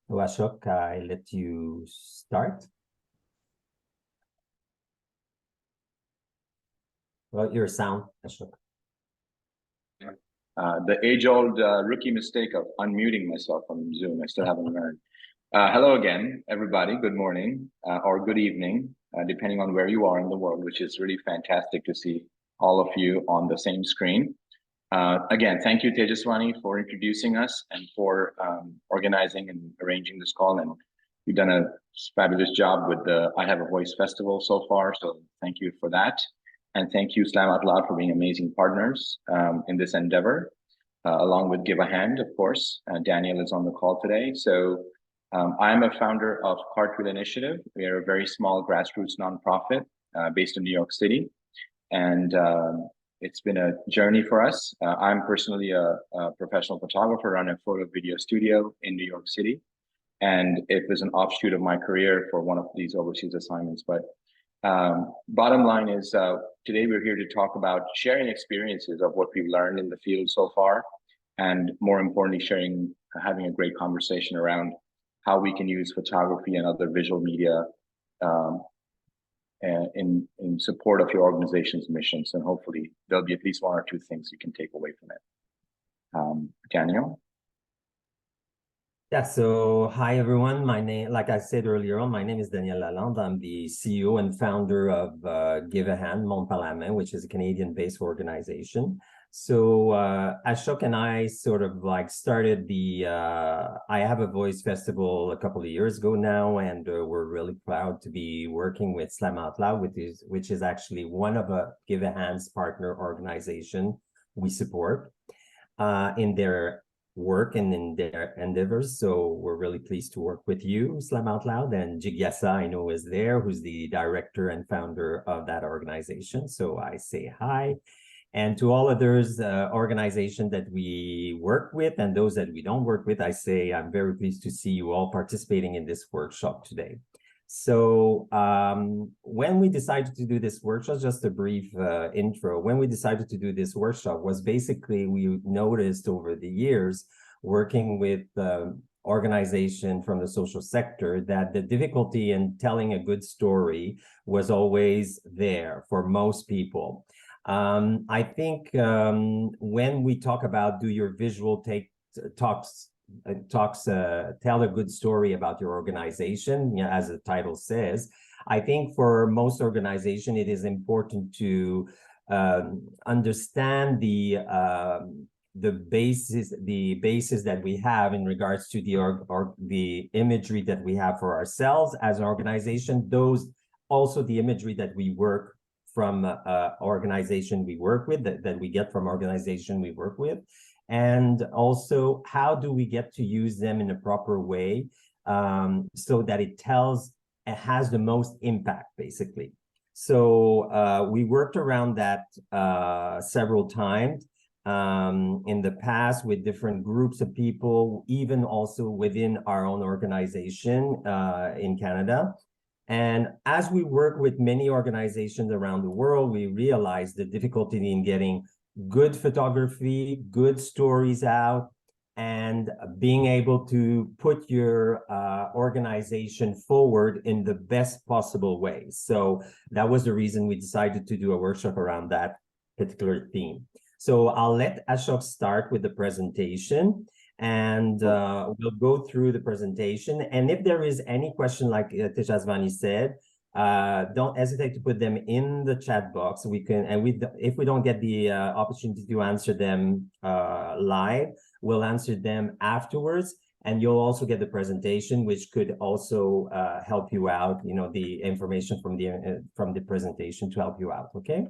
So Ashok, I let you start. Well, your sound, Ashok. The age-old rookie mistake of unmuting myself on Zoom. I still haven't learned. Hello again, everybody. Good morning or good evening, depending on where you are in the world, which is really fantastic to see all of you on the same screen. Again, thank you, Tejaswani, for introducing us and for organizing and arranging this call. And you've done a fabulous job with the I Have a Voice Festival so far. So thank you for that. And thank you, Slam Out Loud, for being amazing partners in this endeavor, along with Give a Hand, of course. Daniel is on the call today. So I'm a founder of Cartwheel Initiative. We are a very small grassroots nonprofit based in New York City. And it's been a journey for us. I'm personally a professional photographer, run a photo video studio in New York City. And it was an offshoot of my career for one of these overseas assignments. But bottom line is today we're here to talk about sharing experiences of what we've learned in the field so far. And more importantly, having a great conversation around how we can use photography and other visual media in support of your organization's missions. And hopefully there'll be at least one or two things you can take away from it. Daniel? Yeah, so hi everyone. My name, like I said earlier on, my name is Daniel Lalande. I'm the CEO and founder of Give a Hand, Mon Parlament, which is a Canadian-based organization. So Ashok and I sort of like started the I Have a Voice Festival a couple of years ago now, and we're really proud to be working with Slam Out Loud, which is actually one of a Give a Hand's partner organization we support in their work and in their endeavors. So we're really pleased to work with you, Slam Out Loud, and Jigyasa, I know, is there, who's the director and founder of that organization. So I say hi. And to all others organizations that we work with and those that we don't work with, I say I'm very pleased to see you all participating in this workshop today. So when we decided to do this workshop, just a brief intro, when we decided to do this workshop was basically we noticed over the years working with organization from the social sector that the difficulty in telling a good story was always there for most people. I think when we talk about do your visual tell a good story about your organization, you know, as the title says, I think for most organization it is important to understand the basis that we have in regards to the imagery that we have for ourselves as an organization, those also the imagery that we work from organization we work with, that we get from organization we work with, and also how do we get to use them in a proper way so that it has the most impact, basically. So we worked around that several times in the past with different groups of people, even also within our own organization in Canada. And as we work with many organizations around the world, we realize the difficulty in getting good photography, good stories out, and being able to put your organization forward in the best possible way. So that was the reason we decided to do a workshop around that particular theme. So I'll let Ashok start with the presentation, and we'll go through the presentation. And if there is any question, like Tejaswani said, don't hesitate to put them in the chat box. We can, and if we don't get the opportunity to answer them live, we'll answer them afterwards. And you'll also get the presentation, which could also help you out, you know, the information from the presentation to help you out, okay?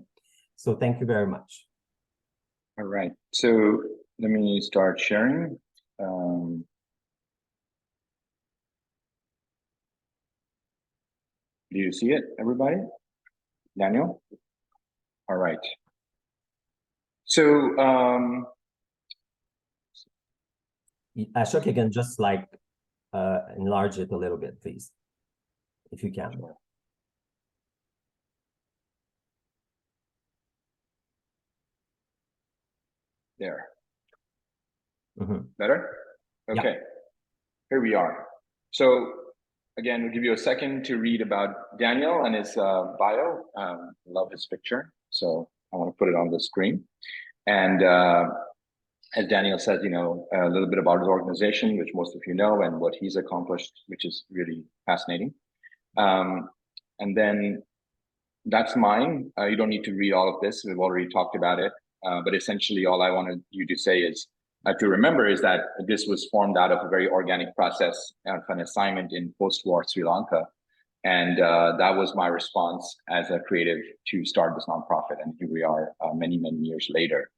So thank you very much. All right, so let me start sharing. Do you see it, everybody? Daniel? All right. So, Ashok, you can just like enlarge it a little bit, please, if you can. Sure. There. Better? Okay. Yeah. Here we are. So again, we'll give you a second to read about Daniel and his bio. Love his picture. So I want to put it on the screen. And as Daniel said, you know, a little bit about his organization, which most of you know, and what he's accomplished, which is really fascinating. And then that's mine. You don't need to read all of this. We've already talked about it. But essentially, all I wanted you to say is, to remember is that this was formed out of a very organic process of an assignment in post-war Sri Lanka. And that was my response as a creative to start this nonprofit. And here we are many, many years later.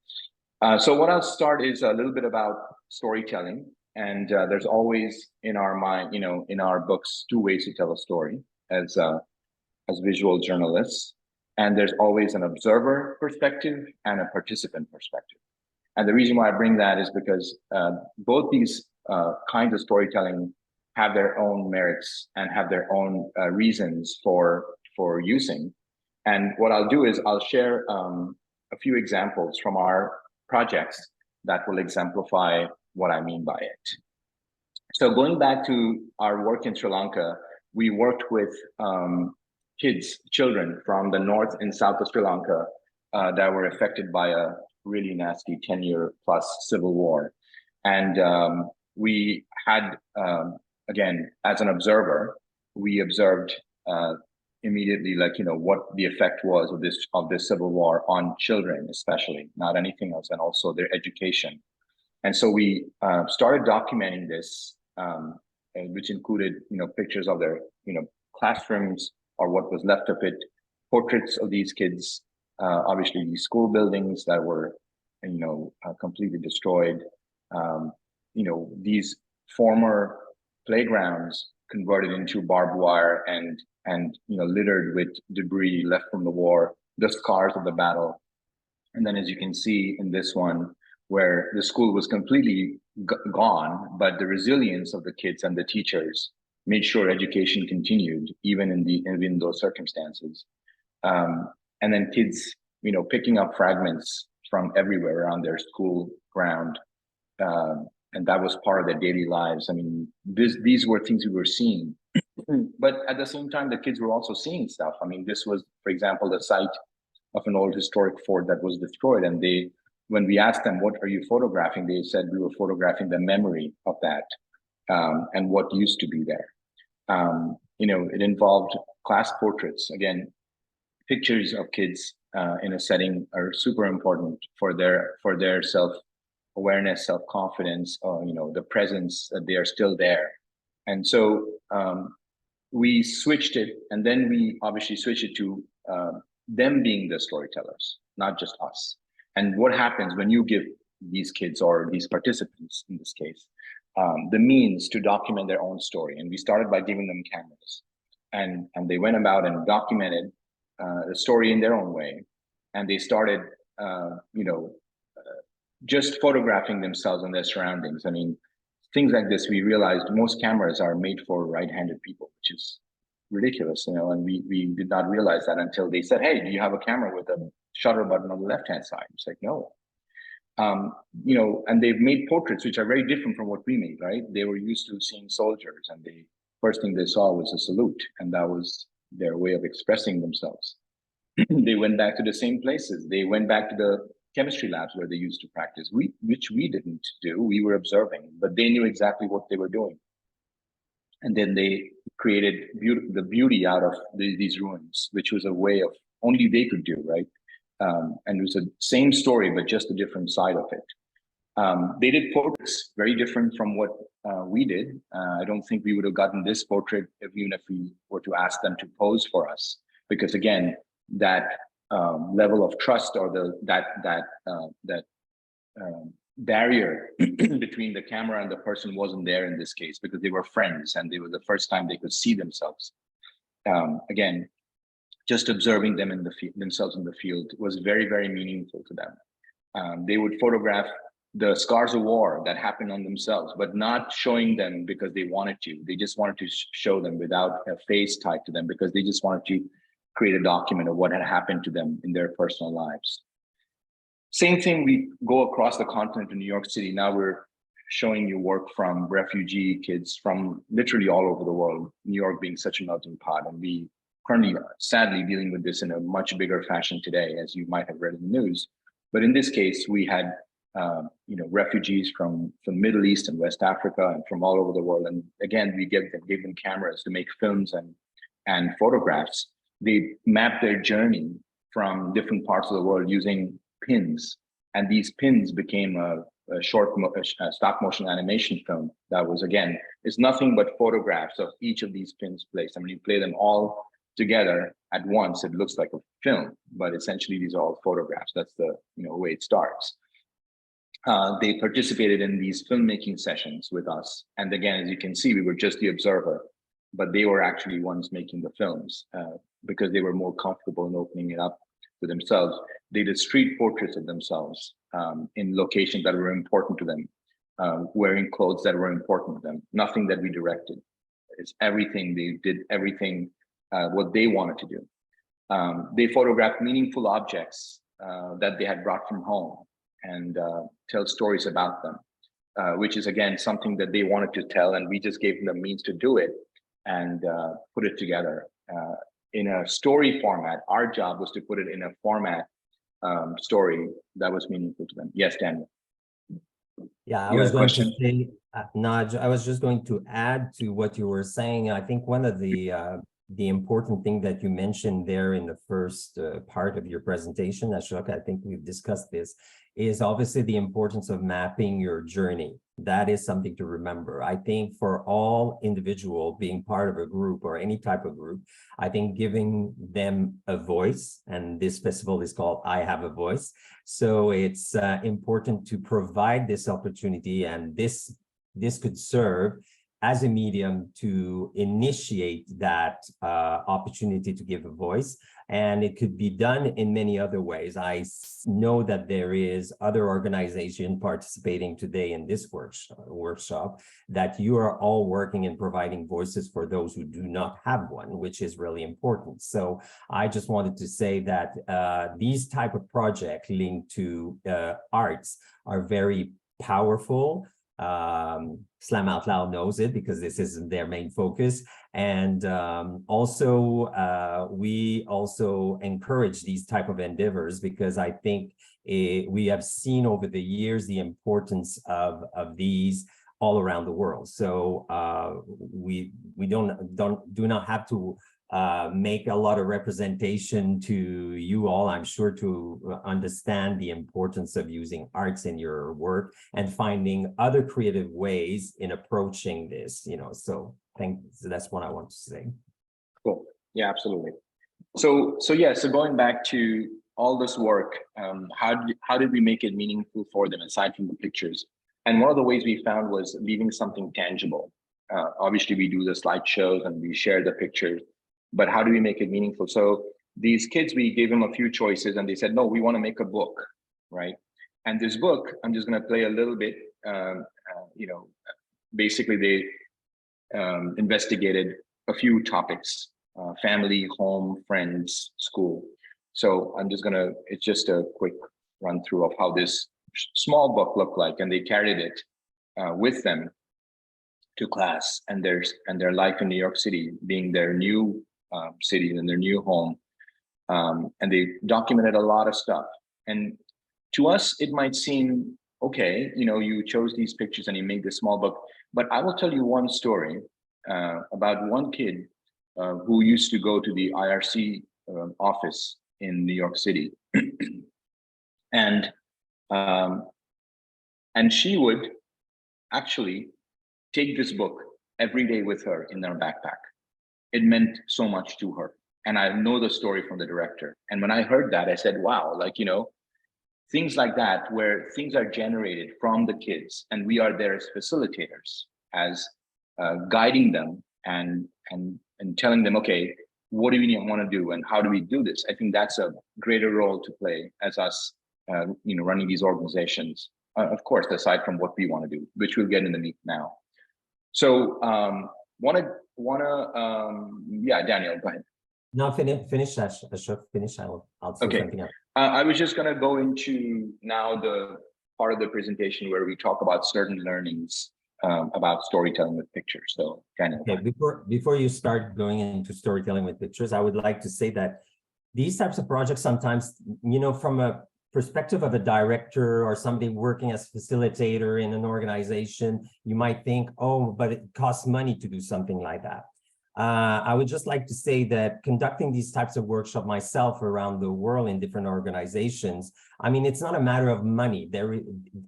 So what I'll start is a little bit about storytelling. And there's always in our mind, you know, in our books, two ways to tell a story as visual journalists. And there's always an observer perspective and a participant perspective. And the reason why I bring that is because both these kinds of storytelling have their own merits and have their own reasons for using. And what I'll do is I'll share a few examples from our projects that will exemplify what I mean by it. So going back to our work in Sri Lanka, we worked with children from the north and south of Sri Lanka that were affected by a really nasty 10-year plus civil war. And we had, again, as an observer, we observed immediately, like, you know, what the effect was of this civil war on children, especially, not anything else, and also their education. And so we started documenting this, which included, you know, pictures of their, you know, classrooms or what was left of it, portraits of these kids, obviously these school buildings that were, you know, completely destroyed, you know, these former playgrounds converted into barbed wire and you know, littered with debris left from the war, the scars of the battle. And then as you can see in this one, where the school was completely gone, but the resilience of the kids and the teachers made sure education continued even in those circumstances. And then kids, you know, picking up fragments from everywhere around their school ground. And that was part of their daily lives. I mean, these were things we were seeing. But at the same time, the kids were also seeing stuff. I mean, this was, for example, the site of an old historic fort that was destroyed. And when we asked them, what are you photographing? They said we were photographing the memory of that and what used to be there. You know, it involved class portraits. Again, pictures of kids in a setting are super important for their self-awareness, self-confidence, you know, the presence that they are still there. And so we switched it, and then we obviously switched it to them being the storytellers, not just us. And what happens when you give these kids, or these participants in this case, the means to document their own story? And we started by giving them cameras, and they went about and documented the story in their own way. And they started, you know, just photographing themselves and their surroundings. I mean, things like this, we realized most cameras are made for right-handed people, which is ridiculous, you know, and we did not realize that until they said, hey, do you have a camera with a shutter button on the left-hand side? It's like, no. You know, and they've made portraits which are very different from what we made, right? They were used to seeing soldiers, and the first thing they saw was a salute, and that was their way of expressing themselves. They went back to the same places. They went back to the chemistry labs where they used to practice, which we didn't do. We were observing, but they knew exactly what they were doing. And then they created the beauty out of these ruins, which was a way of only they could do, right? And it was the same story, but just a different side of it. They did portraits very different from what we did. I don't think we would have gotten this portrait even if we were to ask them to pose for us, because again, that level of trust, or that barrier between the camera and the person wasn't there in this case, because they were friends and they were the first time they could see themselves. Again, just observing them themselves in the field was very, very meaningful to them. They would photograph the scars of war that happened on themselves, but not showing them because they wanted to. They just wanted to show them without a face tied to them, because they just wanted to create a document of what had happened to them in their personal lives. Same thing, we go across the continent to New York City. Now we're showing you work from refugee kids from literally all over the world, New York being such a melting pot. And we currently, sadly, dealing with this in a much bigger fashion today, as you might have read in the news. But in this case, we had refugees from Middle East and West Africa and from all over the world. And again, we gave them cameras to make films and photographs. They mapped their journey from different parts of the world using pins. And these pins became a stop motion animation film that was, again, is nothing but photographs of each of these pins placed. I mean, you play them all together at once, it looks like a film, but essentially these are all photographs. That's the way it starts. They participated in these filmmaking sessions with us. And again, as you can see, we were just the observer, but they were actually ones making the films because they were more comfortable in opening it up to themselves. They did street portraits of themselves in locations that were important to them, wearing clothes that were important to them, nothing that we directed. It's everything, they did everything what they wanted to do. They photographed meaningful objects that they had brought from home and tell stories about them, which is, again, something that they wanted to tell, and we just gave them the means to do it and put it together in a story format. Our job was to put it in a format story that was meaningful to them. Yes, Daniel. Yeah, I was going to say, Naj, I was just going to add to what you were saying. I think one of the important thing that you mentioned there in the first part of your presentation, Ashok, I think we've discussed this, is obviously the importance of mapping your journey. That is something to remember. I think for all individual being part of a group or any type of group, I think giving them a voice, and this festival is called I Have a Voice. So it's important to provide this opportunity, and this could serve as a medium to initiate that opportunity to give a voice. And it could be done in many other ways. I know that there is other organization participating today in this workshop, that you are all working and providing voices for those who do not have one, which is really important. So I just wanted to say that these type of projects linked to arts are very powerful. Slam Out Loud knows it because this isn't their main focus. And we also encourage these type of endeavors because I think we have seen over the years the importance of these all around the world. So we do not have to make a lot of representation to you all, I'm sure, to understand the importance of using arts in your work and finding other creative ways in approaching this, so that's what I want to say. Cool. Yeah, absolutely. So going back to all this work, how did we make it meaningful for them aside from the pictures? And one of the ways we found was leaving something tangible. Obviously we do the slideshows and we share the pictures, but how do we make it meaningful? So these kids, we gave them a few choices and they said, no, we want to make a book, right? And this book, I'm just going to play a little bit, basically they investigated a few topics, family, home, friends, school. So it's just a quick run through of how this small book looked like, and they carried it with them to class and their life in New York City being their new city and their new home. And they documented a lot of stuff. And to us, it might seem, okay, you chose these pictures and you made this small book, but I will tell you one story about one kid who used to go to the IRC office in New York City. And she would actually take this book every day with her in her backpack. It meant so much to her. And I know the story from the director. And when I heard that, I said, wow, things like that, where things are generated from the kids and we are there as facilitators, as guiding them and telling them, okay, what do we want to do and how do we do this? I think that's a greater role to play as us, running these organizations. Of course, aside from what we want to do, which we'll get in the meet now. So, Daniel, go ahead. No, finish, Ashok, finish. I'll say something else. I was just going to go into now part of the presentation where we talk about certain learnings about storytelling with pictures. So kind of. Okay, before you start going into storytelling with pictures, I would like to say that these types of projects sometimes, you know, from a perspective of a director or somebody working as a facilitator in an organization, you might think, oh, but it costs money to do something like that. I would just like to say that conducting these types of workshops myself around the world in different organizations, I mean, it's not a matter of money.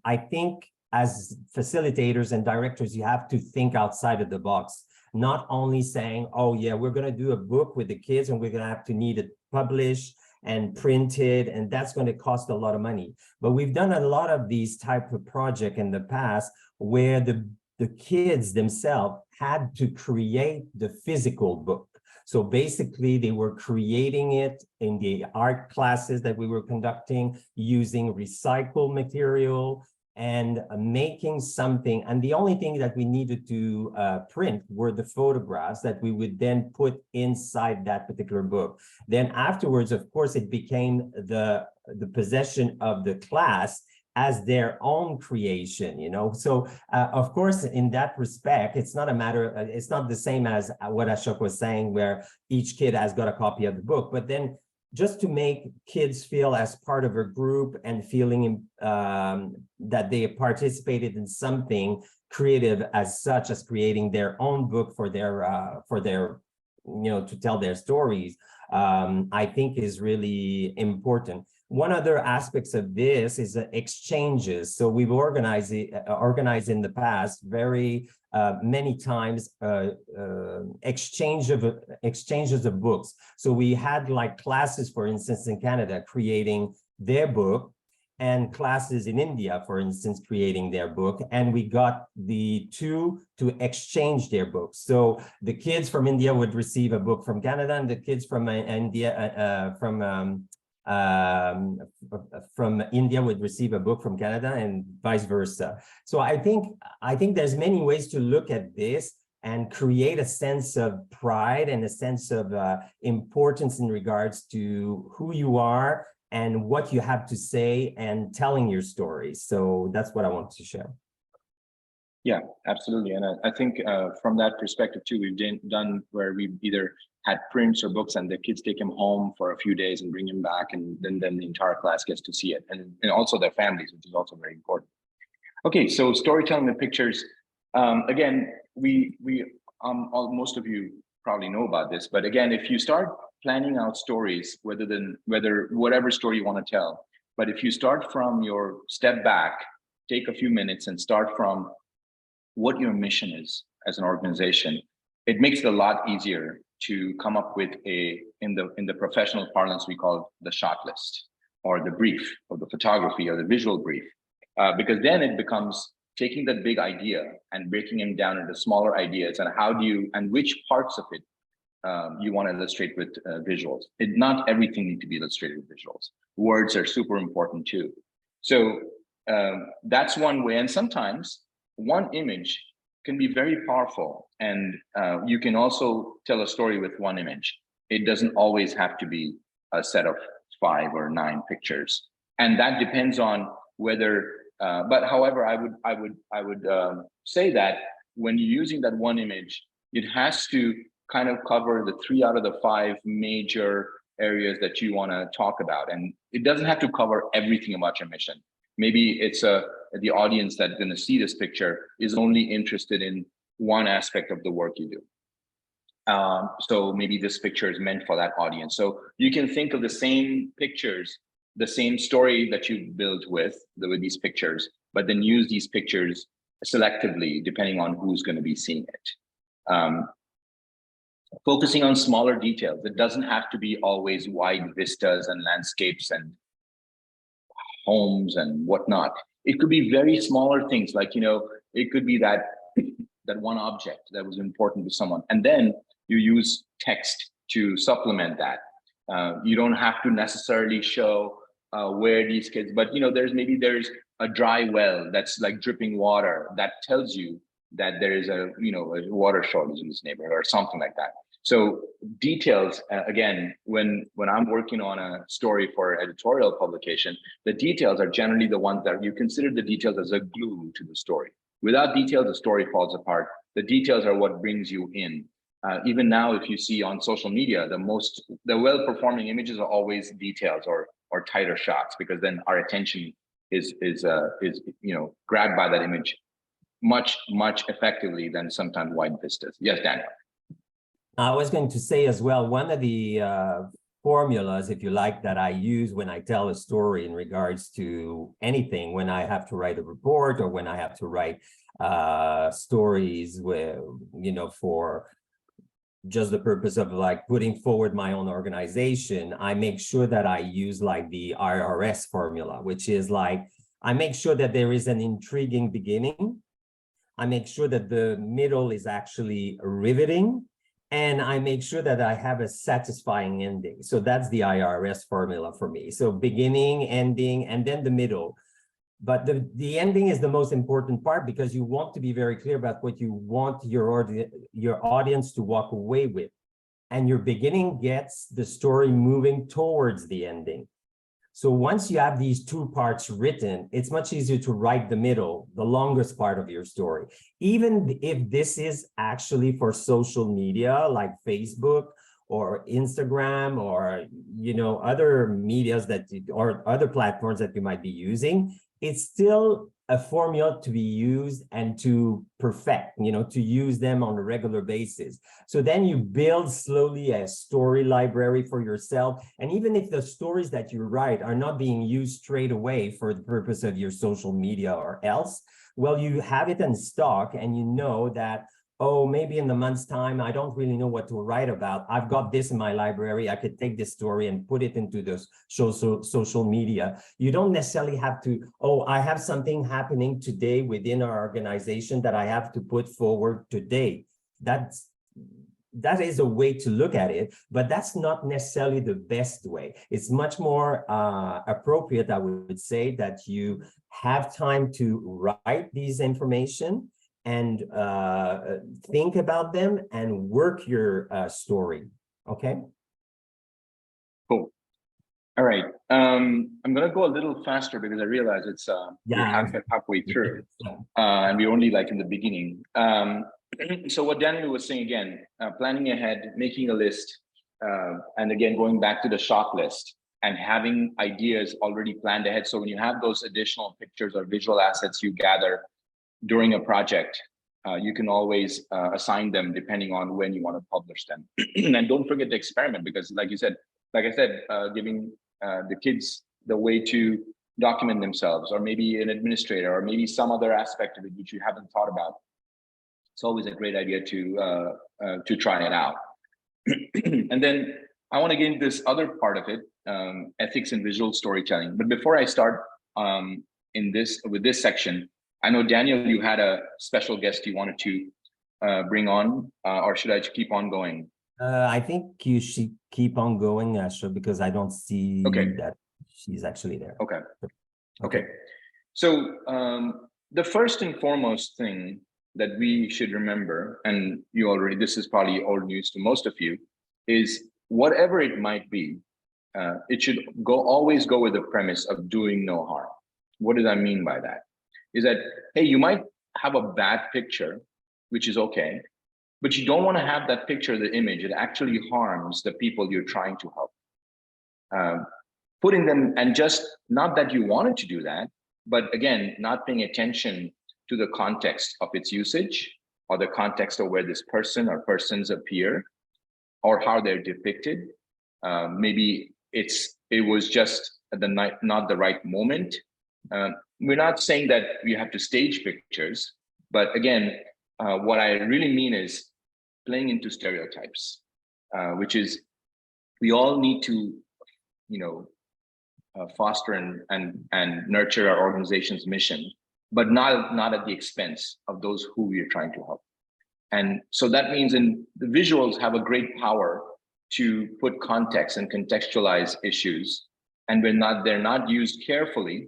I think as facilitators and directors, you have to think outside of the box, not only saying, oh yeah, we're going to do a book with the kids and we're going to have to need it published and printed, and that's going to cost a lot of money. But we've done a lot of these type of projects in the past where the kids themselves had to create the physical book. So basically they were creating it in the art classes that we were conducting using recycled material and making something. And the only thing that we needed to print were the photographs that we would then put inside that particular book. Then afterwards, of course, it became the possession of the class as their own creation, you know. So of course, in that respect, it's not a matter, it's not the same as what Ashok was saying, where each kid has got a copy of the book, but then just to make kids feel as part of a group and feeling that they participated in something creative as such as creating their own book for their you know, to tell their stories, I think is really important. One other aspects of this is exchanges. So we've organized in the past very many times exchanges of books. So we had like classes, for instance, in Canada creating their book, and classes in India, for instance, creating their book, and we got the two to exchange their books. So the kids from India would receive a book from Canada, and the kids from India from India would receive a book from Canada, and vice versa. So I think there's many ways to look at this and create a sense of pride and a sense of importance in regards to who you are and what you have to say and telling your story. So that's what I want to share. Yeah, absolutely. And I think from that perspective too, we've done where we either had prints or books and the kids take them home for a few days and bring them back, and then the entire class gets to see it, and also their families, which is also very important. Okay, so storytelling with pictures. Again, most of you probably know about this, but again, if you start planning out stories, whatever story you want to tell, but if you start from your step back, take a few minutes and start from what your mission is as an organization, it makes it a lot easier to come up with in the professional parlance, we call it the shot list or the brief or the photography or the visual brief, because then it becomes taking that big idea and breaking them down into smaller ideas, and which parts of it you want to illustrate with visuals. Not everything needs to be illustrated with visuals. Words are super important too. So that's one way. And sometimes one image can be very powerful, and you can also tell a story with one image. It doesn't always have to be a set of 5 or 9 pictures, and that depends on whether. But however, I would say that when you're using that one image, it has to kind of cover the 3 out of the 5 major areas that you want to talk about, and it doesn't have to cover everything about your mission. Maybe it's the audience that's going to see this picture is only interested in one aspect of the work you do. So maybe this picture is meant for that audience. So you can think of the same pictures, the same story that you built with these pictures, but then use these pictures selectively depending on who's going to be seeing it. Focusing on smaller details. It doesn't have to be always wide vistas and landscapes and homes and whatnot. It could be very smaller things, like, you know, it could be that one object that was important to someone, and then you use text to supplement that. You don't have to necessarily show where these kids, but you know, there's a dry well that's like dripping water that tells you that there is a water shortage in this neighborhood or something like that. So details, again, when I'm working on a story for editorial publication, the details are generally the ones that you consider the details as a glue to the story. Without details, the story falls apart. The details are what brings you in. Even now, if you see on social media, the well-performing images are always details or tighter shots, because then our attention is grabbed by that image much effectively than sometimes wide vistas. Yes, Daniel. I was going to say as well, one of the formulas, if you like, that I use when I tell a story in regards to anything, when I have to write a report or when I have to write stories where, for just the purpose of like putting forward my own organization, I make sure that I use like the IRS formula, which is like, I make sure that there is an intriguing beginning. I make sure that the middle is actually riveting, and I make sure that I have a satisfying ending. So that's the IRS formula for me. So beginning, ending, and then the middle. But the ending is the most important part, because you want to be very clear about what you want your audience to walk away with. And your beginning gets the story moving towards the ending. So once you have these two parts written, it's much easier to write the middle, the longest part of your story. Even if this is actually for social media like Facebook or Instagram or, other medias or other platforms that you might be using, it's still a formula to be used and to perfect, to use them on a regular basis. So then you build slowly a story library for yourself. And even if the stories that you write are not being used straight away for the purpose of your social media or else, well, you have it in stock and you know that, oh, maybe in the month's time, I don't really know what to write about. I've got this in my library. I could take this story and put it into the social media. You don't necessarily have to, oh, I have something happening today within our organization that I have to put forward today. That is a way to look at it, but that's not necessarily the best way. It's much more appropriate, I would say, that you have time to write these information and think about them and work your story. Okay. Cool. All right. I'm going to go a little faster because I realize it's we're halfway through, and we're only like in the beginning. So what Daniel was saying again, planning ahead, making a list, and again going back to the shot list and having ideas already planned ahead. So when you have those additional pictures or visual assets you gather during a project, you can always assign them depending on when you want to publish them. And don't forget to experiment, because like I said, giving the kids the way to document themselves, or maybe an administrator, or maybe some other aspect of it which you haven't thought about. It's always a great idea to try it out. And then I want to get into this other part of it, ethics and visual storytelling. But before I start with this section, I know, Daniel, you had a special guest you wanted to bring on, or should I keep on going? I think you should keep on going, Ashok, because I don't see that she's actually there. Okay. So the first and foremost thing that we should remember, and this is probably old news to most of you, is whatever it might be, it should always go with the premise of doing no harm. What do I mean by that? Is that, hey, you might have a bad picture, which is okay, but you don't want to have that picture, the image, it actually harms the people you're trying to help. Putting them, and just not that you wanted to do that, but again, not paying attention to the context of its usage, or the context of where this person or persons appear, or how they're depicted. Maybe it was just not the right moment. We're not saying that you have to stage pictures, but again, what I really mean is playing into stereotypes, which is, we all need to, foster and nurture our organization's mission, but not at the expense of those who we are trying to help. And so that means the visuals have a great power to put context and contextualize issues. And when they're not used carefully,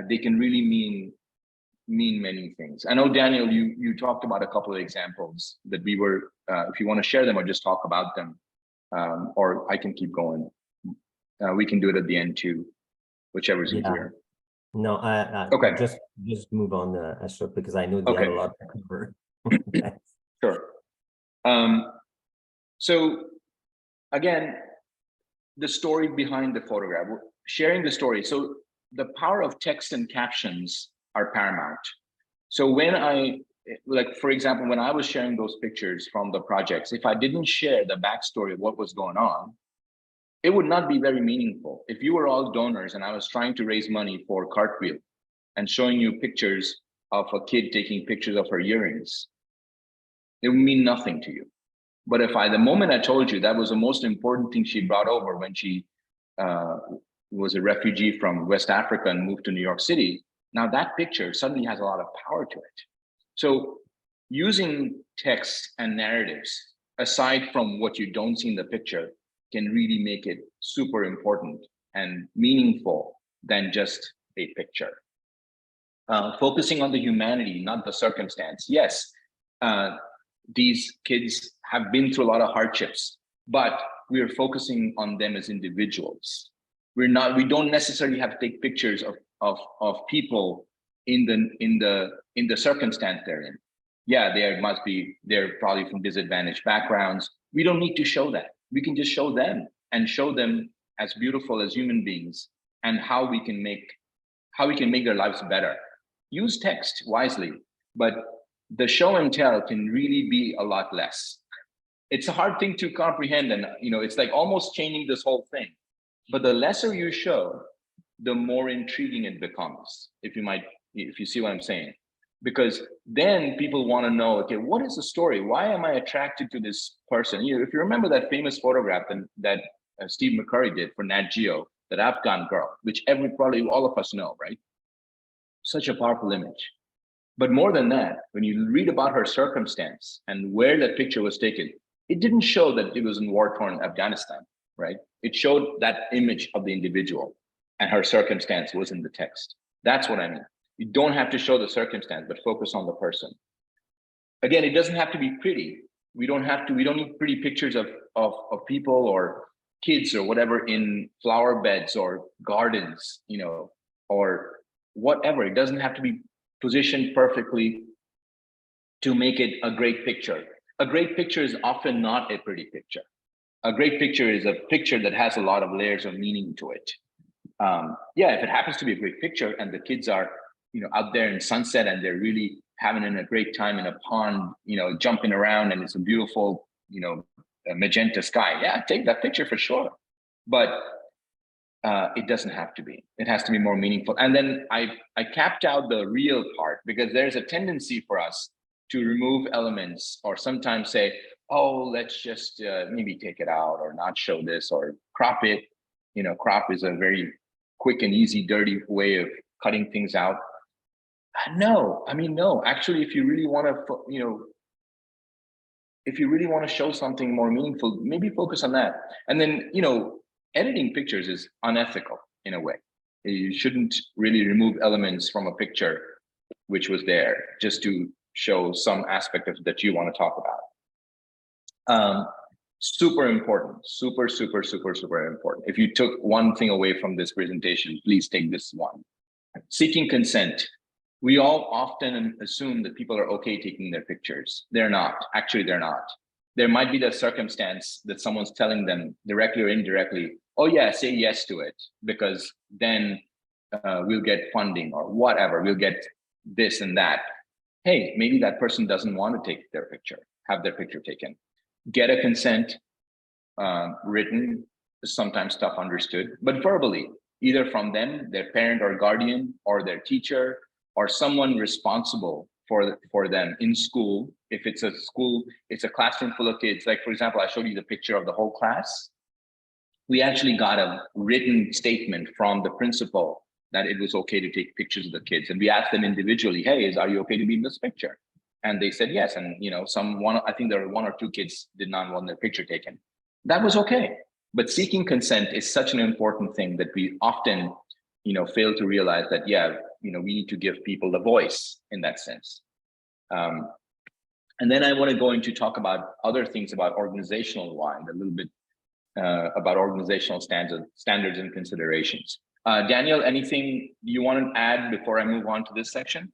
they can really mean mean many things. I know, Daniel, you talked about a couple of examples that we were, if you want to share them or just talk about them, or I can keep going. We can do it at the end too, whichever is easier. No, Okay. Just move on, Ashok, because I know you have a lot to cover. Sure. So again, the story behind the photograph, sharing the story. So the power of text and captions are paramount. So when like, for example, when I was sharing those pictures from the projects, if I didn't share the backstory of what was going on, it would not be very meaningful. If you were all donors and I was trying to raise money for Cartwheel and showing you pictures of a kid taking pictures of her earrings, it would mean nothing to you. But if the moment I told you that was the most important thing she brought over when she was a refugee from West Africa and moved to New York City, now that picture suddenly has a lot of power to it. So using text and narratives, aside from what you don't see in the picture, can really make it super important and meaningful than just a picture. Focusing on the humanity, not the circumstance. Yes, these kids have been through a lot of hardships, but we are focusing on them as individuals. We don't necessarily have to take pictures of people in the circumstance they're in. Yeah, they're probably from disadvantaged backgrounds. We don't need to show that. We can just show them and show them as beautiful as human beings and how we can make their lives better. Use text wisely, but the show and tell can really be a lot less. It's a hard thing to comprehend, and it's like almost changing this whole thing. But the lesser you show, the more intriguing it becomes, if you see what I'm saying. Because then people want to know, okay, what is the story? Why am I attracted to this person? If you remember that famous photograph that Steve McCurry did for Nat Geo, that Afghan girl, which probably all of us know, right? Such a powerful image. But more than that, when you read about her circumstance and where that picture was taken, it didn't show that it was in war-torn Afghanistan, right? It showed that image of the individual, and her circumstance was in the text. That's what I mean. You don't have to show the circumstance, but focus on the person. Again, it doesn't have to be pretty. We don't need pretty pictures of people or kids or whatever in flower beds or gardens, or whatever. It doesn't have to be positioned perfectly to make it a great picture. A great picture is often not a pretty picture. A great picture is a picture that has a lot of layers of meaning to it. Yeah, if it happens to be a great picture and the kids are, out there in sunset and they're really having a great time in a pond, jumping around, and it's a beautiful, magenta sky. Yeah, take that picture for sure. But it doesn't have to be. It has to be more meaningful. And then I capped out the real part, because there's a tendency for us to remove elements or sometimes say, oh, let's just maybe take it out or not show this or crop it. Crop is a very quick and easy, dirty way of cutting things out. No, actually, if you really want to, show something more meaningful, maybe focus on that. And then, editing pictures is unethical in a way. You shouldn't really remove elements from a picture which was there just to show some aspect of that you want to talk about. Super important, super important. If you took one thing away from this presentation, please take this one. Seeking consent. We all often assume that people are okay taking their pictures. They're not. Actually, they're not. There might be the circumstance that someone's telling them directly or indirectly, oh yeah, say yes to it, because then we'll get funding or whatever, we'll get this and that. Hey, maybe that person doesn't want to take their picture, have their picture taken. Get a consent written, sometimes tough understood, but verbally, either from them, their parent or guardian, or their teacher, or someone responsible for them in school. If it's a school, it's a classroom full of kids. Like, for example, I showed you the picture of the whole class. We actually got a written statement from the principal that it was okay to take pictures of the kids. And we asked them individually, hey, are you okay to be in this picture? And they said yes. And I think there were 1 or 2 kids did not want their picture taken. That was okay. But seeking consent is such an important thing that we often, fail to realize that, yeah, we need to give people the voice in that sense. And then I want to go into talk about other things about organizational wide, a little bit about organizational standards and considerations. Daniel, anything you want to add before I move on to this section?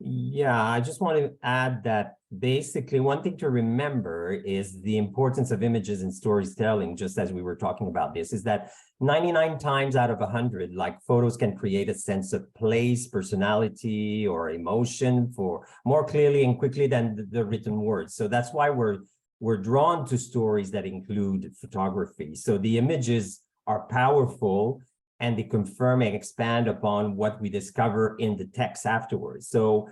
Yeah, I just want to add that basically one thing to remember is the importance of images in storytelling, just as we were talking about this, is that 99 times out of 100, like photos can create a sense of place, personality, or emotion for more clearly and quickly than the written words. So that's why we're drawn to stories that include photography. So the images are powerful, and they confirm and expand upon what we discover in the text afterwards. So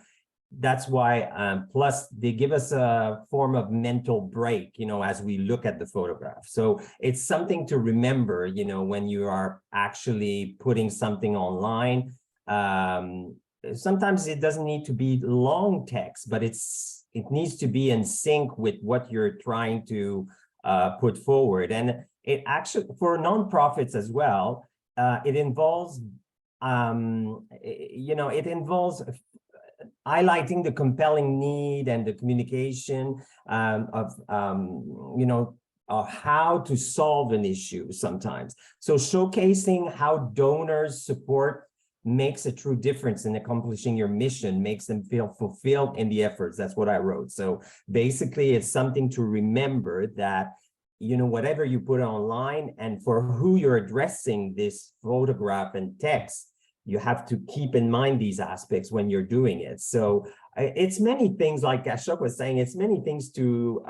that's why, plus they give us a form of mental break, as we look at the photograph. So it's something to remember, when you are actually putting something online. Sometimes it doesn't need to be long text, but it needs to be in sync with what you're trying to put forward. And it actually, for nonprofits as well, it involves, it involves highlighting the compelling need and the communication of how to solve an issue sometimes. So showcasing how donors' support makes a true difference in accomplishing your mission, makes them feel fulfilled in the efforts. That's what I wrote. So basically, it's something to remember that whatever you put online and for who you're addressing this photograph and text, you have to keep in mind these aspects when you're doing it. So it's many things, like Ashok was saying, it's many things to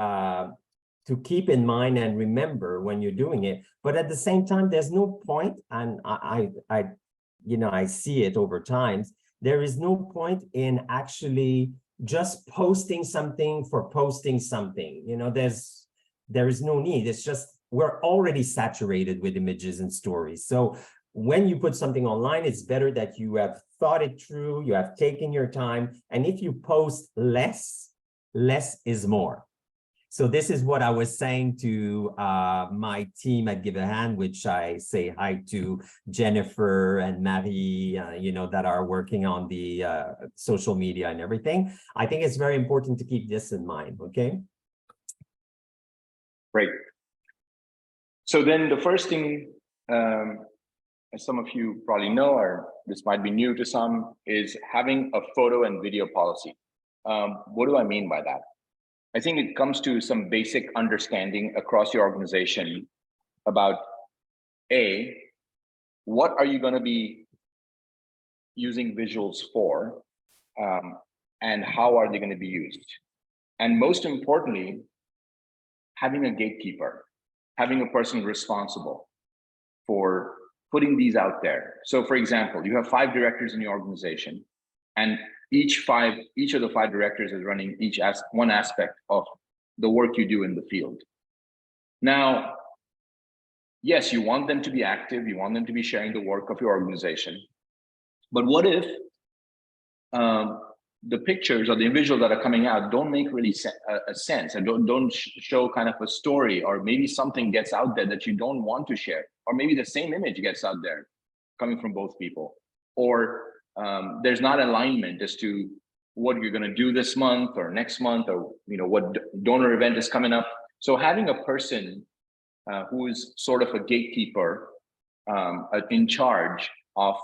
keep in mind and remember when you're doing it. But at the same time, there's no point, and I see it over time, there is no point in actually just posting something for posting something. There is no need. It's just, we're already saturated with images and stories. So when you put something online, it's better that you have thought it through, you have taken your time. And if you post less is more. So this is what I was saying to my team at Give a Hand, which I say hi to Jennifer and Marie, that are working on the social media and everything. I think it's very important to keep this in mind, okay? Great. So then the first thing, as some of you probably know, or this might be new to some, is having a photo and video policy. What do I mean by that? I think it comes to some basic understanding across your organization about what are you going to be using visuals for, and how are they going to be used? And most importantly, having a gatekeeper, having a person responsible for putting these out there. So for example, you have 5 directors in your organization, and each of the 5 directors is running one aspect of the work you do in the field. Now, yes, you want them to be active, you want them to be sharing the work of your organization, but what if the pictures or the visuals that are coming out don't make really a sense, and don't show kind of a story, or maybe something gets out there that you don't want to share, or maybe the same image gets out there coming from both people, or there's not alignment as to what you're going to do this month or next month, or what donor event is coming up. So having a person who is sort of a gatekeeper in charge of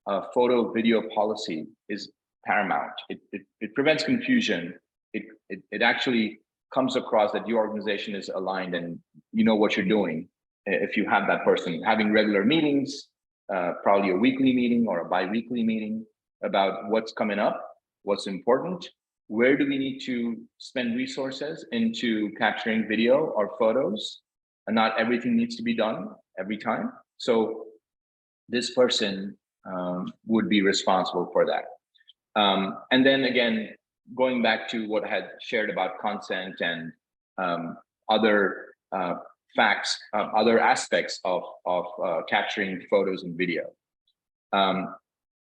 a photo video policy is paramount. It prevents confusion. It actually comes across that your organization is aligned and you know what you're doing. If you have that person having regular meetings, probably a weekly meeting or a bi-weekly meeting about what's coming up, what's important, where do we need to spend resources into capturing video or photos, and not everything needs to be done every time. So this person would be responsible for that. And then again, going back to what I had shared about consent and other facts, other aspects of capturing photos and video.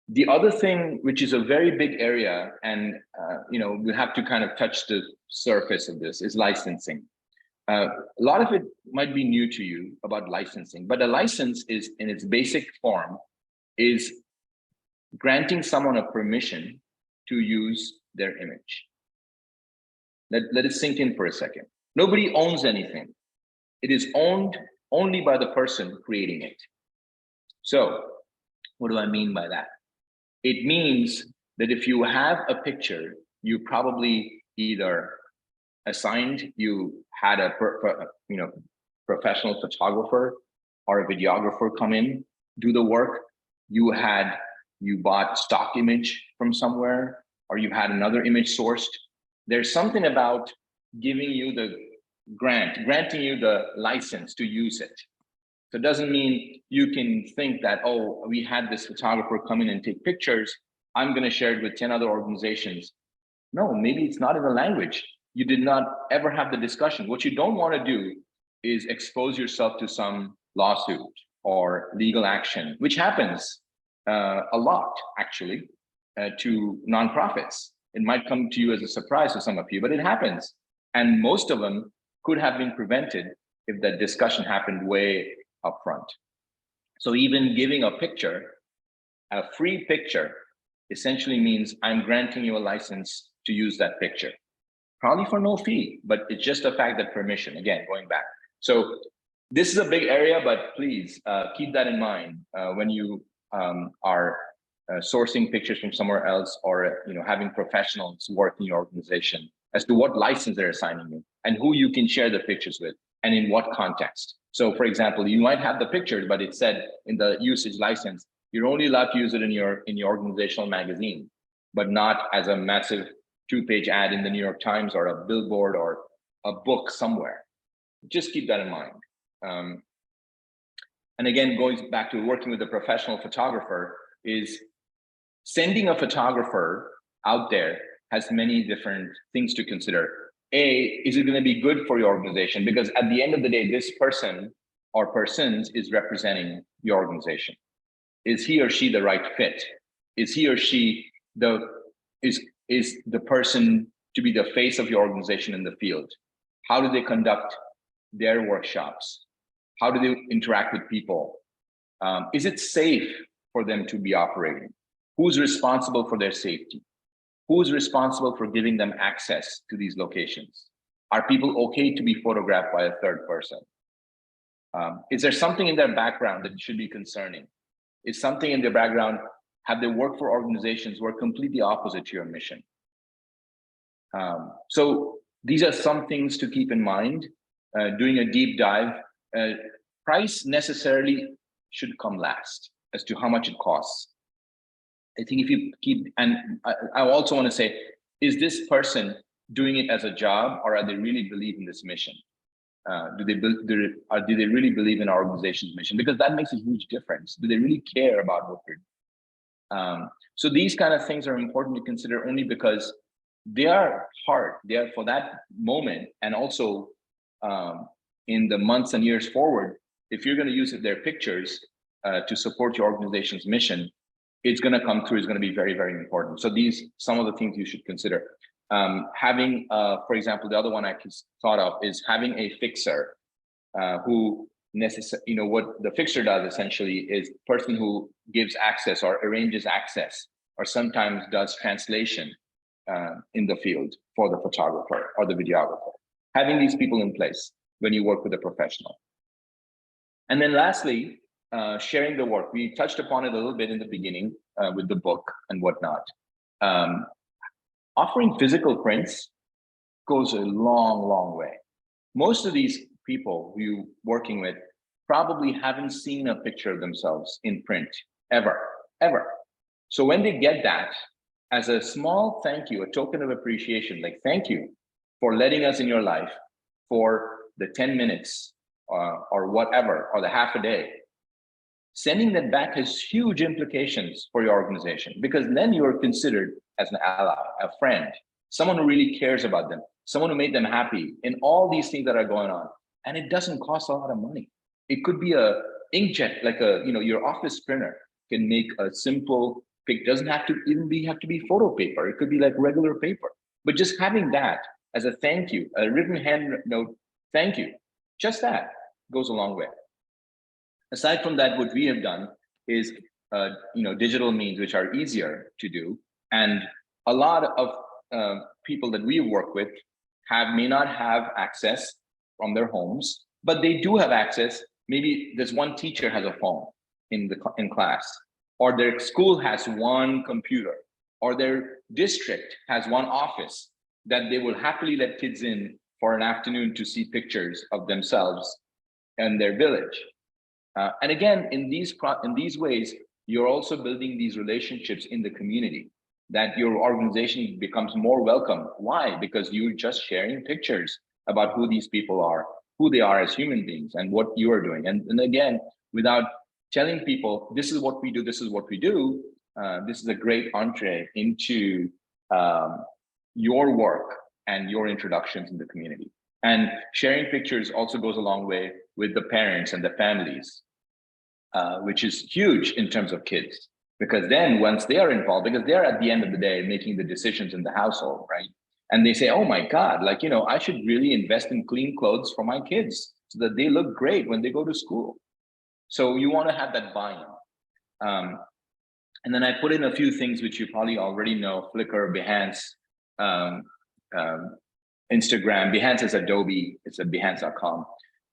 The other thing, which is a very big area, and we have to kind of touch the surface of this, is licensing. A lot of it might be new to you about licensing, but a license is, in its basic form, is granting someone a permission to use their image. Let it sink in for a second. Nobody owns anything. It is owned only by the person creating it. So what do I mean by that? It means that if you have a picture, you probably either assigned, you had a professional photographer or a videographer come in, do the work. You bought stock image from somewhere, or you had another image sourced. There's something about giving you the granting you the license to use it. So it doesn't mean you can think that, oh, we had this photographer come in and take pictures, I'm going to share it with 10 other organizations. No, maybe it's not in the language. You did not ever have the discussion. What you don't want to do is expose yourself to some lawsuit or legal action, which happens a lot, actually, to nonprofits. It might come to you as a surprise to some of you, but it happens. And most of them could have been prevented if that discussion happened way up front. So even giving a picture, a free picture, essentially means I'm granting you a license to use that picture. Probably for no fee, but it's just a fact that permission, again, going back. So this is a big area, but please keep that in mind when you are sourcing pictures from somewhere else, or having professionals work in your organization, as to what license they're assigning you and who you can share the pictures with and in what context. So for example, you might have the pictures, but it said in the usage license, you're only allowed to use it in your organizational magazine, but not as a massive 2-page ad in the New York Times or a billboard or a book somewhere. Just keep that in mind. And again, going back to working with a professional photographer, is sending a photographer out there has many different things to consider. A, is it going to be good for your organization? Because at the end of the day, this person or persons is representing your organization. Is he or she the right fit? Is he or she is the person to be the face of your organization in the field? How do they conduct their workshops? How do they interact with people? Is it safe for them to be operating? Who's responsible for their safety? Who's responsible for giving them access to these locations? Are people okay to be photographed by a third person? Is there something in their background that should be concerning? Is something in their background, have they worked for organizations who are completely opposite to your mission? So these are some things to keep in mind. Doing a deep dive, price necessarily should come last as to how much it costs. I think if you keep, and I also want to say, is this person doing it as a job, or are they really believe in this mission? Do they really believe in our organization's mission? Because that makes a huge difference. Do they really care about what we're doing? So these kind of things are important to consider, only because they are hard. They are for that moment, and also in the months and years forward. If you're going to use their pictures to support your organization's mission, it's going to come through. It's going to be very, very important. So some of the things you should consider. Having, for example, the other one I thought of is having a fixer who what the fixer does essentially is the person who gives access or arranges access, or sometimes does translation in the field for the photographer or the videographer. Having these people in place when you work with a professional. And then lastly, sharing the work. We touched upon it a little bit in the beginning with the book and whatnot. Offering physical prints goes a long, long way. Most of these people who you're working with probably haven't seen a picture of themselves in print ever. So when they get that, as a small thank you, a token of appreciation, like thank you for letting us in your life for the 10 minutes or whatever, or the half a day, sending that back has huge implications for your organization, because then you are considered as an ally, a friend, someone who really cares about them, someone who made them happy in all these things that are going on. And it doesn't cost a lot of money. It could be a inkjet, like your office printer can make a simple pic. Doesn't have to even have to be photo paper. It could be like regular paper. But just having that as a thank you, a written hand note, thank you, just that goes a long way. Aside from that, what we have done is digital means which are easier to do. And a lot of people that we work with may not have access from their homes, but they do have access. Maybe this one teacher has a phone in class, or their school has one computer, or their district has one office that they will happily let kids in for an afternoon to see pictures of themselves and their village. And again, in these ways, you're also building these relationships in the community, that your organization becomes more welcome. Why? Because you're just sharing pictures about who these people are, who they are as human beings, and what you are doing. And again, without telling people, this is what we do, this is what we do, this is a great entree into your work and your introductions in the community. And sharing pictures also goes a long way with the parents and the families, which is huge in terms of kids, because then once they are involved, because they're at the end of the day making the decisions in the household, right? And they say, oh my God, like, I should really invest in clean clothes for my kids so that they look great when they go to school. So you want to have that buy-in. And then I put in a few things which you probably already know: Flickr, Behance, Instagram. Behance is Adobe, it's at behance.com.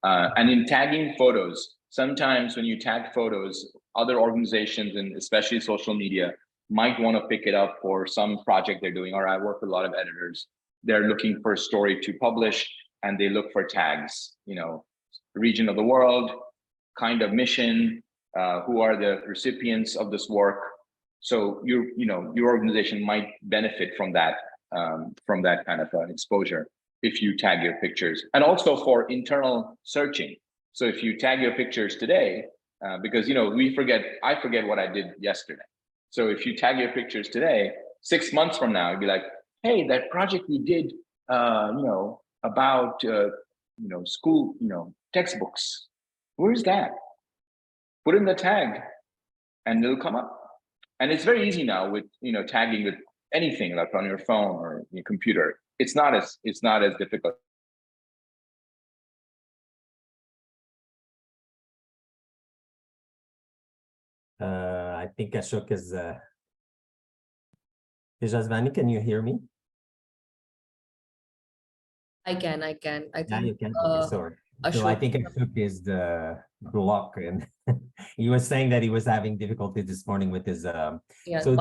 And in tagging photos, sometimes when you tag photos, other organizations and especially social media might want to pick it up for some project they're doing. Or I work with a lot of editors. They're looking for a story to publish and they look for tags, region of the world, kind of mission, who are the recipients of this work. So your organization might benefit from that kind of exposure if you tag your pictures, and also for internal searching. So if you tag your pictures today, because I forget what I did yesterday. So if you tag your pictures today, 6 months from now, you'd be like, hey, that project we did, about school, textbooks. Where's that? Put in the tag, and it'll come up. And it's very easy now with tagging with anything, like on your phone or your computer. It's not as difficult. I think Ashok is Jasvani, can you hear me? I can. I Yeah, think you can. Okay, sorry. So I Ashok, think Ashok is the block, and he was saying that he was having difficulty this morning with his so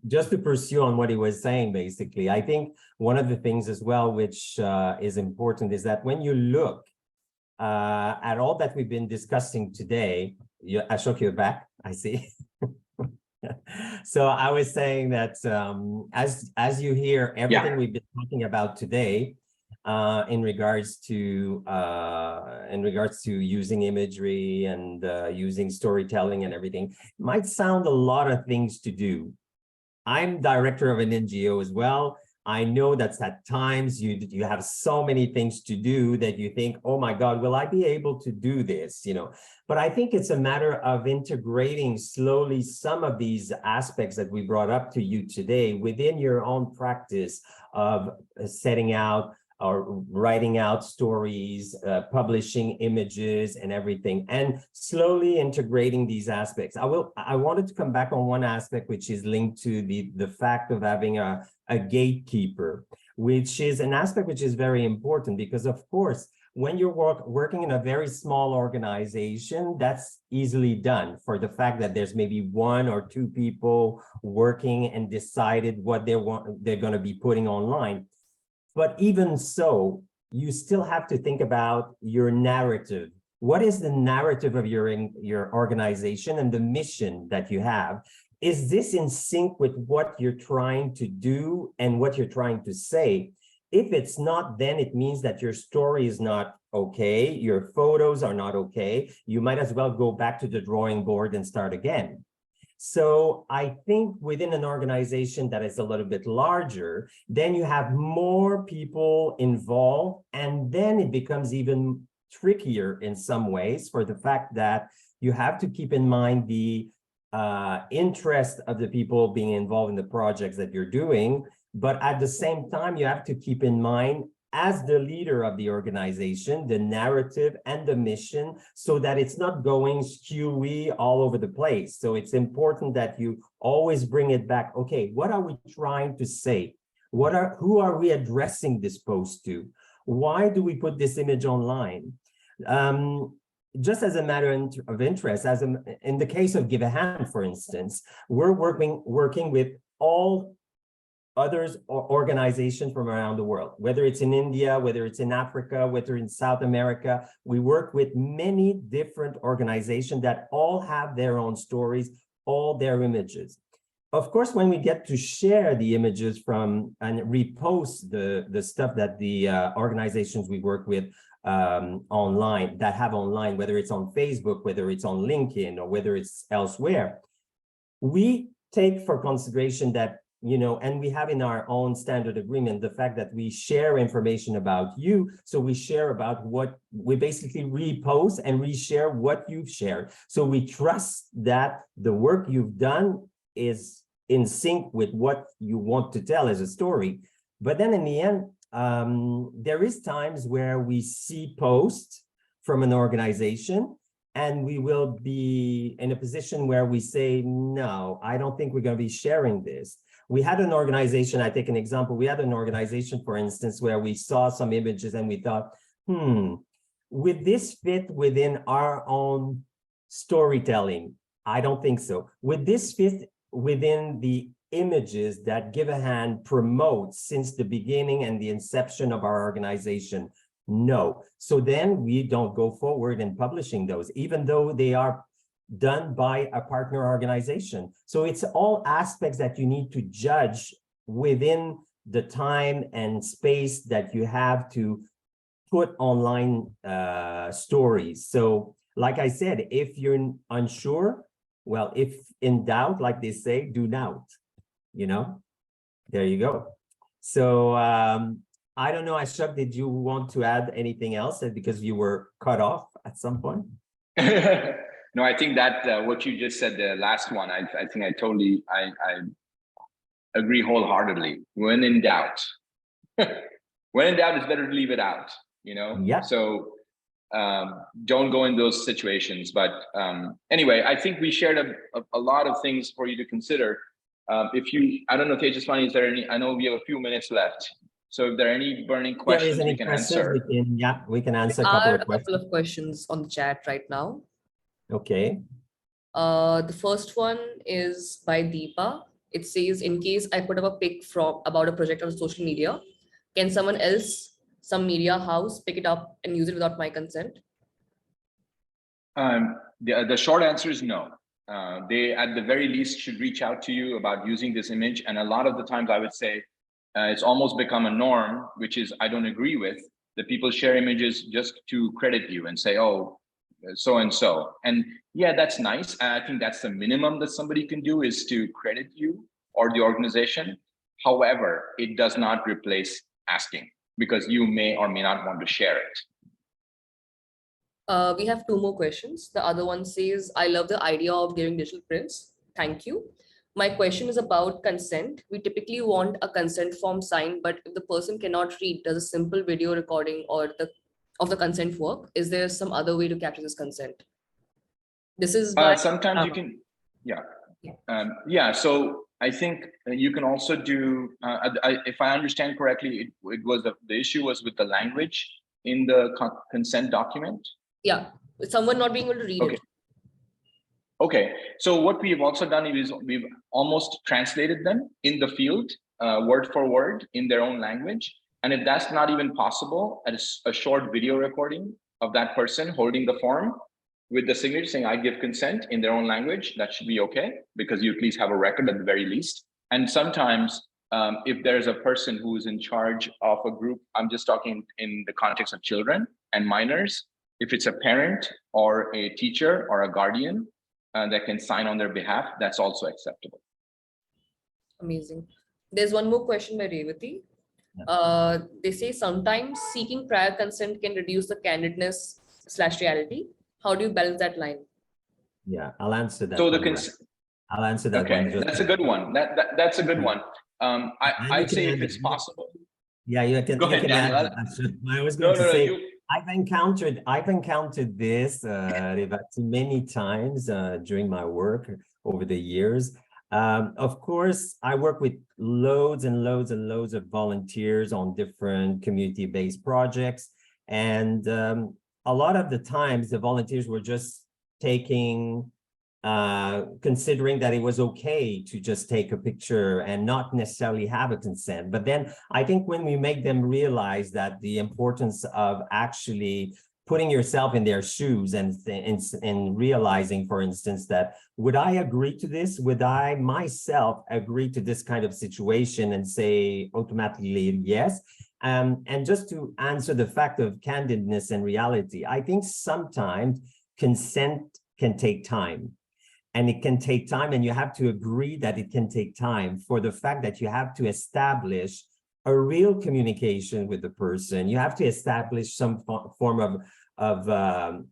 just to pursue on what he was saying, basically, I think one of the things as well which is important is that when you look at all that we've been discussing today, Ashok, you're back, I see. So I was saying that as you hear everything we've been talking about today, in regards to using imagery and using storytelling and everything, might sound a lot of things to do. I'm director of an NGO as well. I know that at times you have so many things to do that you think, oh my God, will I be able to do this? But I think it's a matter of integrating slowly some of these aspects that we brought up to you today within your own practice of setting out or writing out stories, publishing images and everything, and slowly integrating these aspects. I wanted to come back on one aspect, which is linked to the fact of having a gatekeeper, which is an aspect which is very important, because of course, when you're working in a very small organization, that's easily done for the fact that there's maybe 1 or 2 people working and decided what they're going to be putting online. But even so, you still have to think about your narrative. What is the narrative of your organization and the mission that you have? Is this in sync with what you're trying to do and what you're trying to say? If it's not, then it means that your story is not okay, your photos are not okay. You might as well go back to the drawing board and start again. So I think within an organization that is a little bit larger, then you have more people involved, and then it becomes even trickier in some ways for the fact that you have to keep in mind the interest of the people being involved in the projects that you're doing. But at the same time, you have to keep in mind as the leader of the organization, the narrative and the mission, so that it's not going skewy all over the place. So it's important that you always bring it back. Okay, what are we trying to say? Who are we addressing this post to? Why do we put this image online? Just as a matter of interest, in the case of Give a Hand, for instance, we're working with all others or organizations from around the world, whether it's in India, whether it's in Africa, whether in South America. We work with many different organizations that all have their own stories, all their images. Of course, when we get to share the images from and repost the stuff that the organizations we work with online, whether it's on Facebook, whether it's on LinkedIn, or whether it's elsewhere, we take for consideration that, and we have in our own standard agreement, the fact that we share information about you. So we share about what we basically repost and reshare what you've shared. So we trust that the work you've done is in sync with what you want to tell as a story. But then in the end, there is times where we see posts from an organization and we will be in a position where we say, no, I don't think we're going to be sharing this. We had an organization, I take an example, we had an organization, for instance, where we saw some images and we thought, would this fit within our own storytelling? I don't think so. Would this fit within the images that Give a Hand promotes since the beginning and the inception of our organization? No. So then we don't go forward in publishing those, even though they are done by a partner organization. So it's all aspects that you need to judge within the time and space that you have to put online stories. So like I said, if you're unsure, well, if in doubt, like they say, do not, there you go. So I don't know, Ashok, did you want to add anything else because you were cut off at some point? No, I think that what you just said, the last one, I think I totally, I agree wholeheartedly. When in doubt, it's better to leave it out, Yeah. So don't go in those situations. But anyway, I think we shared a lot of things for you to consider. I don't know, Tejaswani, is there any, I know we have a few minutes left. So if there are any burning questions we can answer. We can answer A couple of questions on the chat right now. Okay. The first one is by Deepa. It says, in case I put up a pic about a project on social media, can someone else, some media house, pick it up and use it without my consent? The short answer is no. They, at the very least, should reach out to you about using this image. And a lot of the times I would say it's almost become a norm, which is I don't agree with, that people share images just to credit you and say, oh, so-and-so. And yeah, that's nice. I think that's the minimum that somebody can do, is to credit you or the organization. However, it does not replace asking, because you may or may not want to share it. We have two more questions. The other one says, I love the idea of giving digital prints. Thank you. My question is about consent. We typically want a consent form signed, but if the person cannot read, does a simple video recording of the consent work? Is there some other way to capture this consent? This is by sometimes you can, yeah. So I think you can also do, if I understand correctly, it was the issue was with the language in the consent document. Yeah, someone not being able to read it. Okay, so what we've also done is we've almost translated them in the field, word for word, in their own language. And if that's not even possible, a short video recording of that person holding the form with the signature saying, I give consent, in their own language, that should be okay, because you at least have a record at the very least. And sometimes if there's a person who is in charge of a group, I'm just talking in the context of children and minors, if it's a parent or a teacher or a guardian that can sign on their behalf, that's also acceptable. Amazing. There's one more question by Revati. They say sometimes seeking prior consent can reduce the candidness / reality. How do you balance that line? Yeah, I'll answer that. So I'll answer that. Okay, that's a good one. That's a good one. I'd say if it's possible. Yeah, you can Go ahead, add Daniel. that. I was No, going to no, no. say I've encountered this many times during my work over the years. Of course, I work with loads and loads and loads of volunteers on different community-based projects. And a lot of the times the volunteers were just taking considering that it was okay to just take a picture and not necessarily have a consent. But then I think when we make them realize that the importance of actually putting yourself in their shoes and realizing, for instance, that would I agree to this? Would I myself agree to this kind of situation and say automatically yes? And just to answer the fact of candidness and reality, I think sometimes consent can take time. And it can take time, and you have to agree that it can take time for the fact that you have to establish a real communication with the person. You have to establish some form of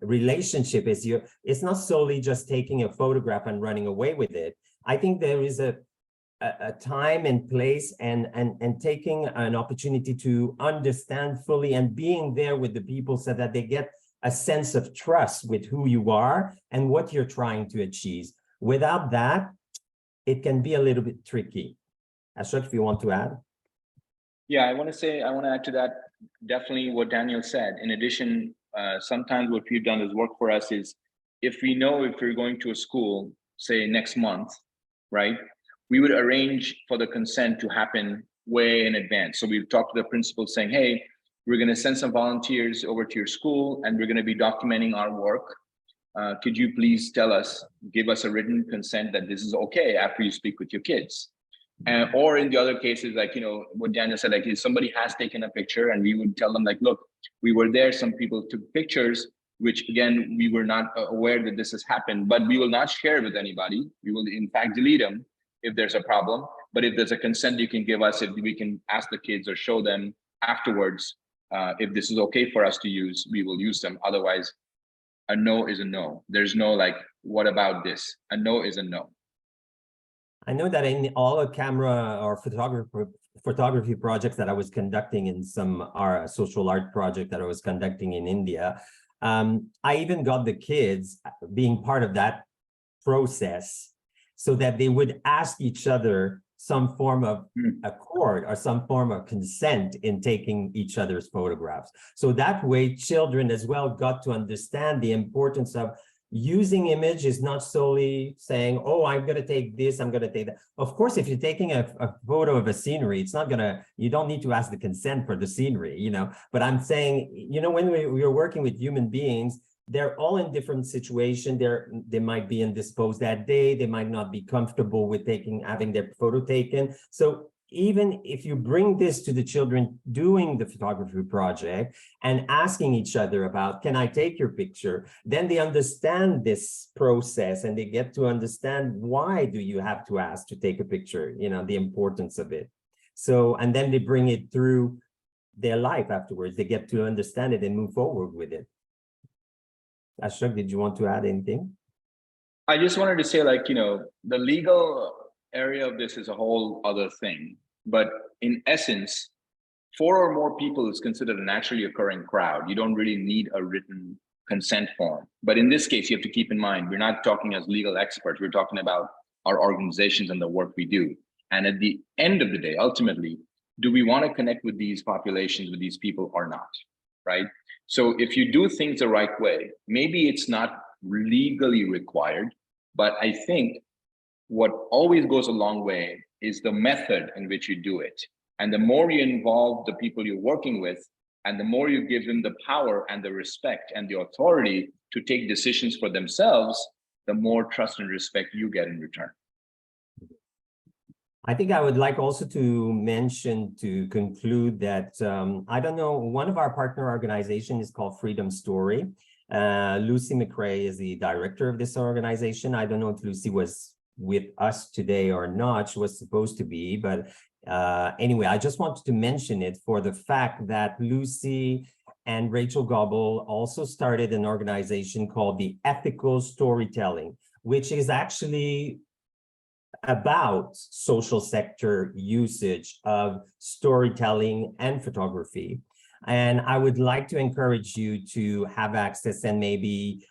relationship. It's not solely just taking a photograph and running away with it. I think there is a time and place and taking an opportunity to understand fully and being there with the people so that they get a sense of trust with who you are and what you're trying to achieve. Without that, it can be a little bit tricky. Ashok, if you want to add. Yeah, I want to add to that definitely what Daniel said. In addition, sometimes what we've done is work for us is if we know if we're going to a school, say next month, right? We would arrange for the consent to happen way in advance. So we've talked to the principal saying, hey, we're going to send some volunteers over to your school and we're going to be documenting our work. Could you please give us a written consent that this is okay after you speak with your kids? Or in the other cases, like, what Daniel said, like if somebody has taken a picture and we would tell them like, look, we were there, some people took pictures, which again, we were not aware that this has happened, but we will not share with anybody. We will in fact delete them if there's a problem. But if there's a consent you can give us, if we can ask the kids or show them afterwards, if this is okay for us to use, we will use them. Otherwise, a no is a no. There's no like, what about this? A no is a no. I know that in all the camera or photography projects that I was conducting in some social art project that I was conducting in India, I even got the kids being part of that process so that they would ask each other some form of accord or some form of consent in taking each other's photographs. So that way, children as well got to understand the importance of using image is not solely saying, oh, I'm going to take this, I'm going to take that. Of course, if you're taking a photo of a scenery, it's not going to, you don't need to ask the consent for the scenery, But I'm saying, when we're working with human beings, they're all in different situations. They might be indisposed that day. They might not be comfortable with having their photo taken. So even if you bring this to the children doing the photography project and asking each other about, can I take your picture? Then they understand this process and they get to understand why do you have to ask to take a picture, the importance of it. So, and then they bring it through their life afterwards. They get to understand it and move forward with it. Ashok, did you want to add anything? I just wanted to say, like, the legal area of this is a whole other thing. But in essence, 4 or more people is considered a naturally occurring crowd. You don't really need a written consent form. But in this case, you have to keep in mind, we're not talking as legal experts. We're talking about our organizations and the work we do. And at the end of the day, ultimately, do we want to connect with these populations, with these people or not, right? So if you do things the right way, maybe it's not legally required, but I think what always goes a long way is the method in which you do it. And the more you involve the people you're working with, and the more you give them the power and the respect and the authority to take decisions for themselves, the more trust and respect you get in return. I think I would like also to mention, to conclude, that I don't know, one of our partner organizations is called Freedom Story. Lucy McRae is the director of this organization. I don't know if Lucy was with us today or not. She was supposed to be, but anyway, I just wanted to mention it for the fact that Lucy and Rachel Gobble also started an organization called the Ethical Storytelling, which is actually about social sector usage of storytelling and photography. And I would like to encourage you to have access and maybe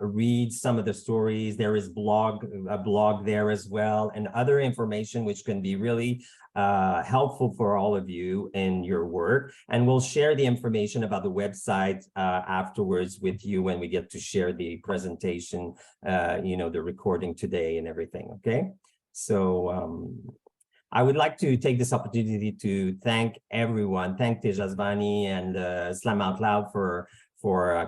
read some of the stories. There is a blog there as well, and other information which can be really helpful for all of you in your work. And we'll share the information about the website afterwards with you when we get to share the presentation, the recording today and everything, okay? So I would like to take this opportunity to thank everyone. Thank Tejasvani and Islam Out Loud for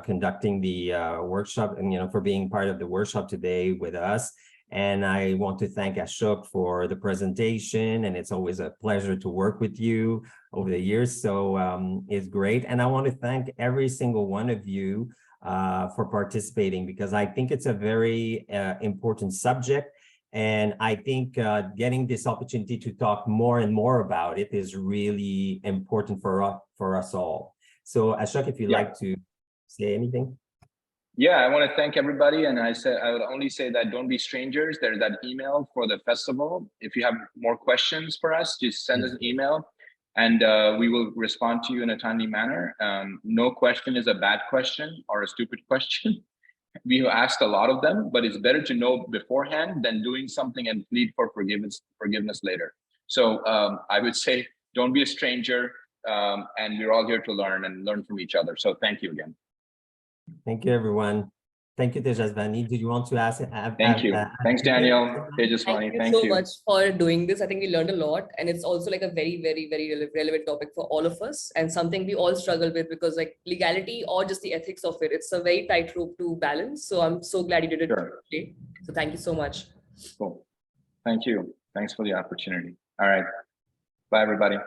conducting the workshop and for being part of the workshop today with us. And I want to thank Ashok for the presentation, and it's always a pleasure to work with you over the years. So it's great. And I want to thank every single one of you for participating, because I think it's a very important subject. And I think getting this opportunity to talk more and more about it is really important for us all. So Ashok, if you'd like to say anything. Yeah, I want to thank everybody. And I would only say that don't be strangers. There's that email for the festival. If you have more questions for us, just send us an email and we will respond to you in a timely manner. No question is a bad question or a stupid question. We have asked a lot of them, but it's better to know beforehand than doing something and plead for forgiveness later. So I would say, don't be a stranger, and we're all here to learn from each other. So thank you again. Thank you, everyone. Thank you, Tejasvani. Did you want to ask? Thank you. Thanks, Daniel. Tejasvani, thank you so much for doing this. I think we learned a lot, and it's also like a very, very, very relevant topic for all of us, and something we all struggle with, because like legality or just the ethics of it, it's a very tightrope to balance. So I'm so glad you did it today. So thank you so much. Cool. Thank you. Thanks for the opportunity. All right. Bye, everybody.